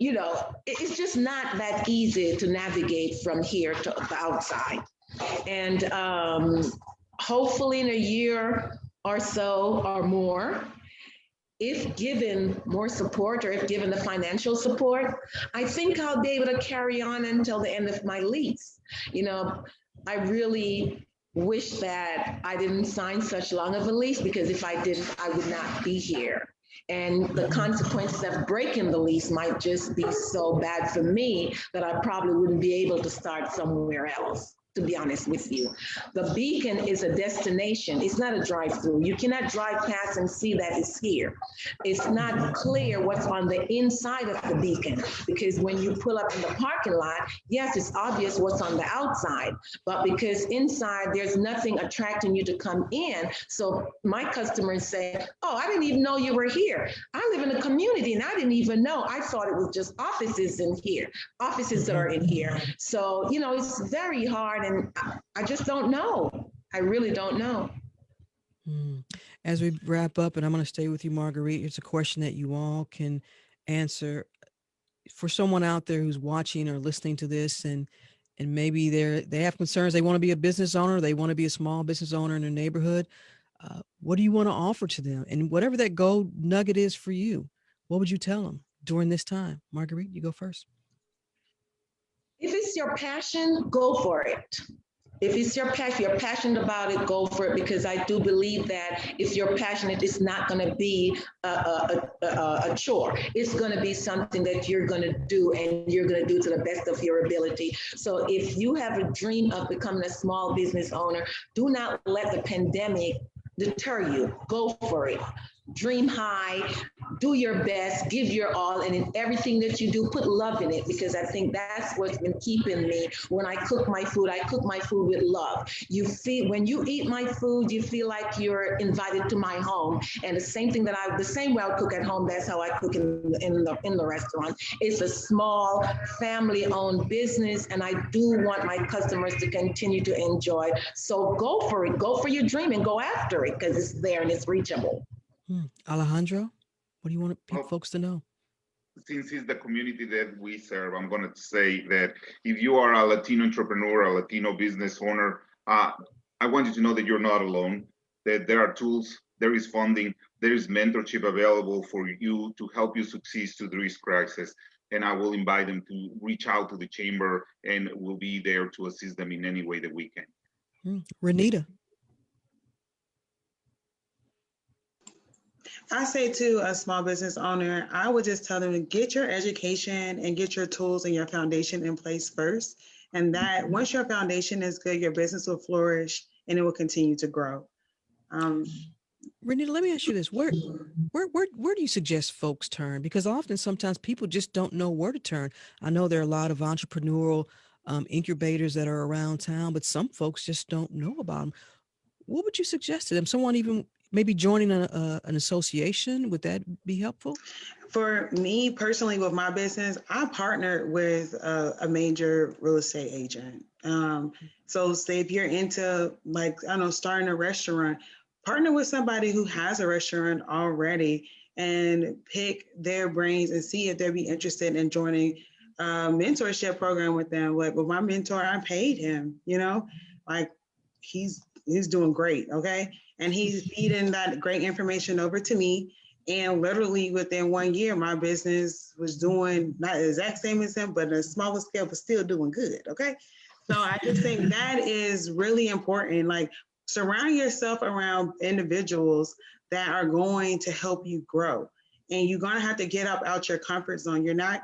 it's just not that easy to navigate from here to the outside. And hopefully in a year or so or more, if given more support, or if given the financial support, I think I'll be able to carry on until the end of my lease. I really wish that I didn't sign such long of a lease, because if I didn't, I would not be here. And the consequences of breaking the lease might just be so bad for me that I probably wouldn't be able to start somewhere else, to be honest with you. The Beacon is a destination. It's not a drive-through. You cannot drive past and see that it's here. It's not clear what's on the inside of the Beacon, because when you pull up in the parking lot, yes, it's obvious what's on the outside, but because inside there's nothing attracting you to come in. So my customers say, oh, I didn't even know you were here. I live in a community and I didn't even know. I thought it was just offices in here, offices that are in here. So, it's very hard. And I just don't know. I really don't know. As we wrap up, and I'm going to stay with you, Marguerite, it's a question that you all can answer. For someone out there who's watching or listening to this, and maybe they have concerns, they want to be a business owner, they want to be a small business owner in their neighborhood, what do you want to offer to them? And whatever that gold nugget is for you, what would you tell them during this time? Marguerite, you go first. If it's your passion, go for it. If it's your passion, you're passionate about it, go for it, because I do believe that if you're passionate, it's not going to be a chore. It's going to be something that you're going to do, and you're going to do to the best of your ability. So if you have a dream of becoming a small business owner, do not let the pandemic deter you. Go for it. Dream high, do your best, give your all, and in everything that you do, put love in it, because I think that's what's been keeping me. When I cook my food, I cook my food with love. You feel, when you eat my food, you feel like you're invited to my home. And the same thing that the same way I cook at home, that's how I cook in the restaurant. It's a small family-owned business, and I do want my customers to continue to enjoy. So go for it, go for your dream, and go after it, because it's there and it's reachable. Alejandro, what do you want Well, folks to know? since it's the community that we serve, I'm going to say that if you are a Latino entrepreneur, a Latino business owner, I want you to know that you're not alone, that there are tools, there is funding, there is mentorship available for you to help you succeed through this crisis. And I will invite them to reach out to the chamber, and we'll be there to assist them in any way that we can. Renita. I say to a small business owner, I would just tell them to get your education and get your tools and your foundation in place first. And that once your foundation is good, your business will flourish and it will continue to grow. Renita, let me ask you this. Where do you suggest folks turn? Because often, sometimes people just don't know where to turn. I know there are a lot of entrepreneurial incubators that are around town, but some folks just don't know about them. What would you suggest to them? Someone even maybe joining an association, would that be helpful? For me personally, with my business, I partnered with a major real estate agent. So say if you're into, like, I don't know, starting a restaurant, partner with somebody who has a restaurant already and pick their brains and see if they'd be interested in joining a mentorship program with them. Like with my mentor, I paid him, like he's doing great. Okay. And he's feeding that great information over to me. And literally within 1 year, my business was doing not the exact same as him, but a smaller scale, but still doing good. Okay. So I just think that is really important. Like, surround yourself around individuals that are going to help you grow. And you're going to have to get up out your comfort zone. You're not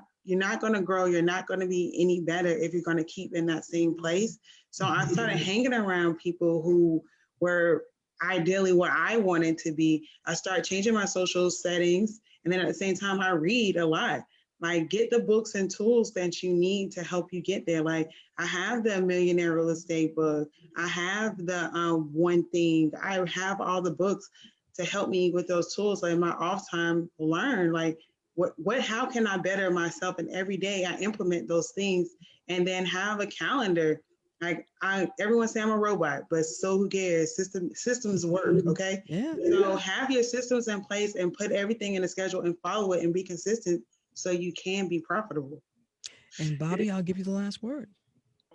going to grow. You're not going to be any better if you're going to keep in that same place. So I started hanging around people who were ideally what I wanted to be. I started changing my social settings. And then at the same time, I read a lot. Like, get the books and tools that you need to help you get there. Like, I have the Millionaire Real Estate book. I have the One Thing. I have all the books to help me with those tools. Like, my off time, learn like how can I better myself? And every day I implement those things, and then have a calendar. Like, everyone say I'm a robot, but so who cares? Systems work, okay? Yeah. So have your systems in place and put everything in a schedule and follow it and be consistent so you can be profitable. And Bobby, I'll give you the last word.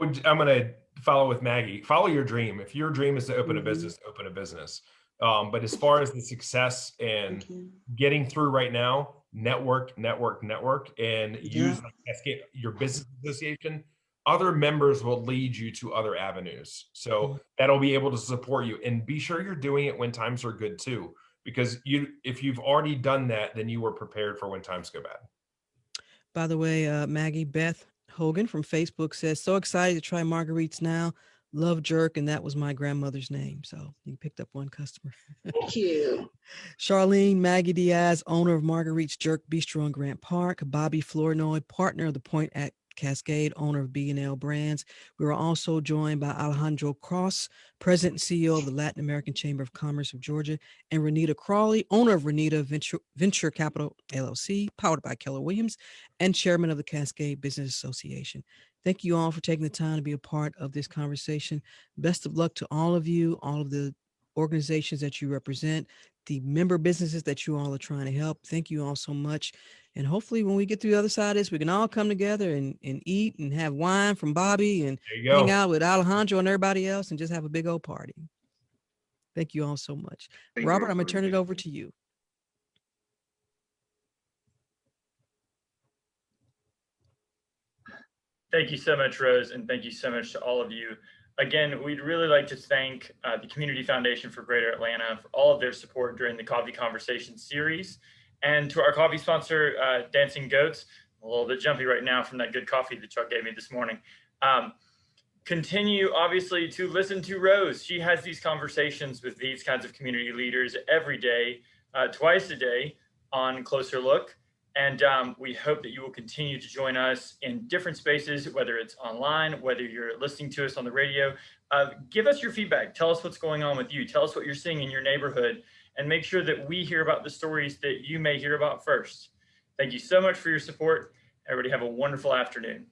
I'm going to follow with Maggie. Follow your dream. If your dream is to open a business, open a business. But as far as the success and getting through right now, network, and use like Cascade, your business association. Other members will lead you to other avenues. So that'll be able to support you, and be sure you're doing it when times are good too, because if you've already done that, then you were prepared for when times go bad. By the way, Maggie Beth Hogan from Facebook says, so excited to try Marguerite's now. Love Jerk, and that was my grandmother's name. So you picked up one customer. Thank you. Charlene Maggie Diaz, owner of Marguerite's Jerk Bistro in Grant Park. Bobby Flournoy, partner of The Point at Cascade, owner of B&L Brands. We were also joined by Alejandro Cross, president and CEO of the Latin American Chamber of Commerce of Georgia, and Renita Crawley, owner of Renita Venture Capital LLC, powered by Keller Williams, and chairman of the Cascade Business Association. Thank you all for taking the time to be a part of this conversation. Best of luck to all of you, all of the organizations that you represent, the member businesses that you all are trying to help. Thank you all so much. And hopefully when we get to the other side of this, we can all come together and eat and have wine from Bobby and hang out with Alejandro and everybody else and just have a big old party. Thank you all so much. Robert, I'm going to turn it over to you. Thank you so much, Rose, and thank you so much to all of you Again, we'd really like to thank the Community Foundation for Greater Atlanta for all of their support during the Coffee Conversation series. And to our coffee sponsor, Dancing Goats, a little bit jumpy right now from that good coffee that Chuck gave me this morning. Continue, obviously, to listen to Rose. She has these conversations with these kinds of community leaders every day, twice a day on Closer Look. And we hope that you will continue to join us in different spaces, whether it's online, whether you're listening to us on the radio. Give us your feedback. Tell us what's going on with you. Tell us what you're seeing in your neighborhood, and make sure that we hear about the stories that you may hear about first. Thank you so much for your support. Everybody have a wonderful afternoon.